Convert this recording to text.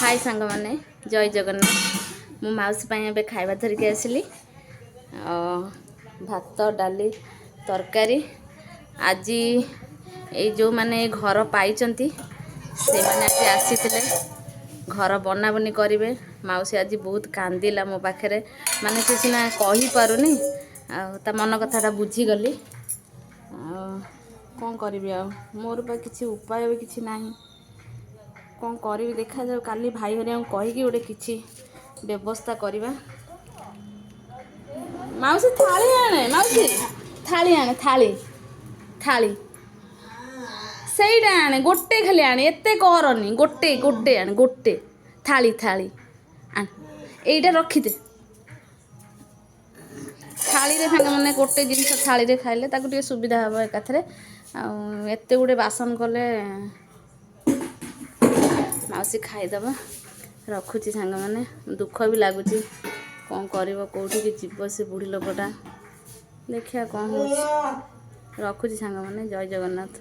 हाय सांग माने जय जगन्नाथ मु माउसी पाई एबे खाइबा धरिक आसिली भात डाली तरकारी आज ये जो माने घर पाई से माने आज आसीथिले घर बनाबनी करेंगे माउसी आज बहुत कांदिला मो पाखे माने से सीना कही पारुनी ता मन कथाटा बुझीगली कौन करी मोर पर किसी उपाय भी किसी ना कौन करी देखा जाऊ काली भाई हरिया कहीकि गोटे किसी व्यवस्था करवा माउसी थाली आने माउसी थाली आने थाली थाली सहीटा आने गोटे खाली आने एते करनी गोटे गोटे आने गोटे थाली थाली आन एटा रखीदे थाली रे सांग मैंने गोटे जिनस थाली रे खाइले ताकू टे सुविधा हम एकाथरे एते गुटे बासन कले माउसी खाईदब रखुची सांग मैंने दुख भी लगुच कौन कर कौटी जीव से बुढ़ी लोकटा देखिया कौन हो रखुची सांग मैंने जय जगन्नाथ।